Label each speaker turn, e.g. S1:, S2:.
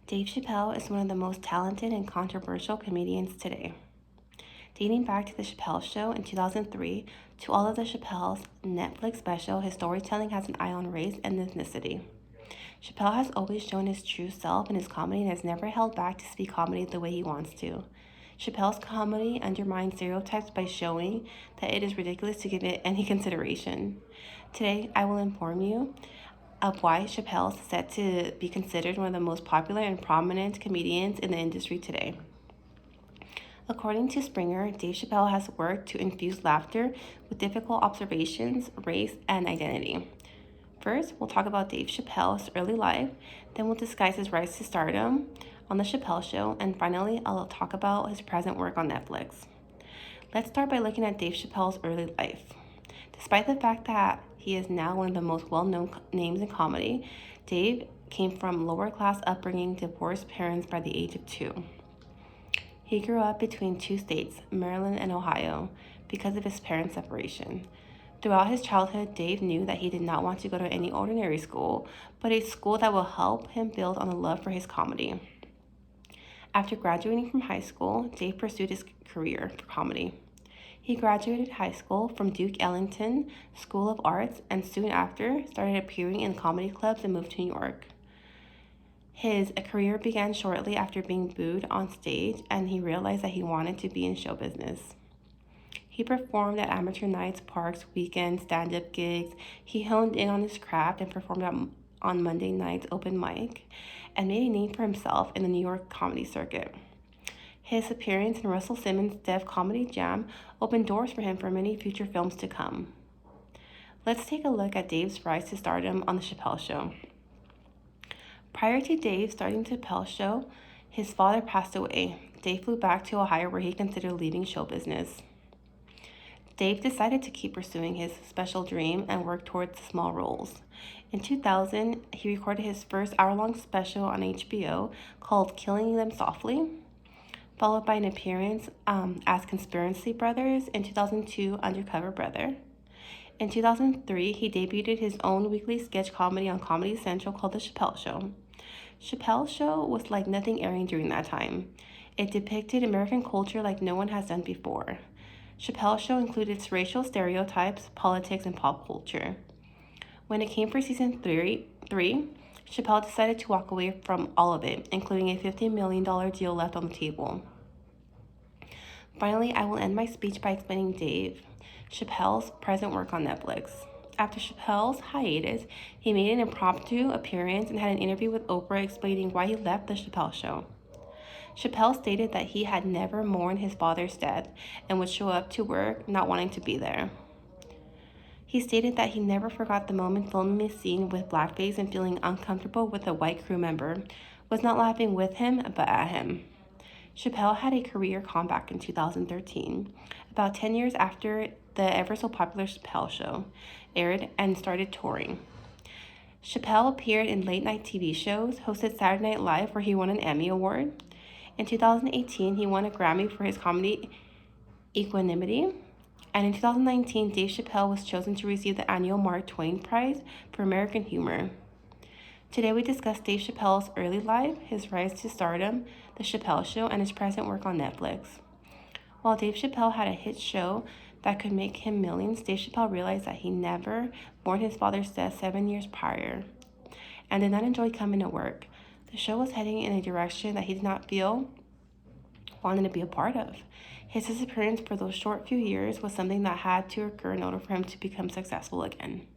S1: Dave Chappelle is one of the most talented and controversial comedians today. Dating back to The Chappelle Show in 2003 to all of the Chappelle's Netflix special, his storytelling has an eye on race and ethnicity. Chappelle has always shown his true self in his comedy and has never held back to speak comedy the way he wants to. Chappelle's comedy undermines stereotypes by showing that it is ridiculous to give it any consideration. Today, I will inform you of why Chappelle is set to be considered one of the most popular and prominent comedians in the industry today. According to Springer, Dave Chappelle has worked to infuse laughter with difficult observations, race, and identity. First, we'll talk about Dave Chappelle's early life, then we'll discuss his rise to stardom on The Chappelle Show, and finally, I'll talk about his present work on Netflix. Let's start by looking at Dave Chappelle's early life. Despite the fact that he is now one of the most well-known names in comedy, Dave came from lower-class upbringing, divorced parents by the age of 2. He grew up between two states, Maryland and Ohio, because of his parents' separation. Throughout his childhood, Dave knew that he did not want to go to any ordinary school, but a school that will help him build on a love for his comedy. After graduating from high school, Dave pursued his career for comedy. He graduated high school from Duke Ellington School of Arts and soon after started appearing in comedy clubs and moved to New York. His career began shortly after being booed on stage, and he realized that he wanted to be in show business. He performed at amateur nights, parks, weekends, stand-up gigs. He honed in on his craft and performed on Monday nights open mic and made a name for himself in the New York comedy circuit. His appearance in Russell Simmons' Def Comedy Jam opened doors for him for many future films to come. Let's take a look at Dave's rise to stardom on The Chappelle Show. Prior to Dave starting The Chappelle Show, his father passed away. Dave flew back to Ohio where he considered leaving show business. Dave decided to keep pursuing his special dream and work towards small roles. In 2000, he recorded his first hour-long special on HBO called Killing Them Softly, followed by an appearance as Conspiracy Brothers in 2002, Undercover Brother. In 2003, he debuted his own weekly sketch comedy on Comedy Central called The Chappelle Show. Chappelle's show was like nothing airing during that time. It depicted American culture like no one has done before. Chappelle's show included racial stereotypes, politics, and pop culture. When it came for season 3, Chappelle decided to walk away from all of it, including a $50 million deal left on the table. Finally, I will end my speech by explaining Dave Chappelle's present work on Netflix. After Chappelle's hiatus, he made an impromptu appearance and had an interview with Oprah explaining why he left The Chappelle Show. Chappelle stated that he had never mourned his father's death and would show up to work not wanting to be there. He stated that he never forgot the moment filming a scene with blackface and feeling uncomfortable with a white crew member, was not laughing with him but at him. Chappelle had a career comeback in 2013, about 10 years after the ever so popular Chappelle Show aired and started touring. Chappelle appeared in late-night TV shows, hosted Saturday Night Live where he won an Emmy Award. In 2018, he won a Grammy for his comedy Equanimity. And in 2019, Dave Chappelle was chosen to receive the annual Mark Twain Prize for American Humor. Today we discuss Dave Chappelle's early life, his rise to stardom, The Chappelle Show, and his present work on Netflix. While Dave Chappelle had a hit show that could make him millions, Dave Chappelle realized that he never mourned his father's death 7 years prior and did not enjoy coming to work. The show was heading in a direction that he did not feel wanted to be a part of. His disappearance for those short few years was something that had to occur in order for him to become successful again.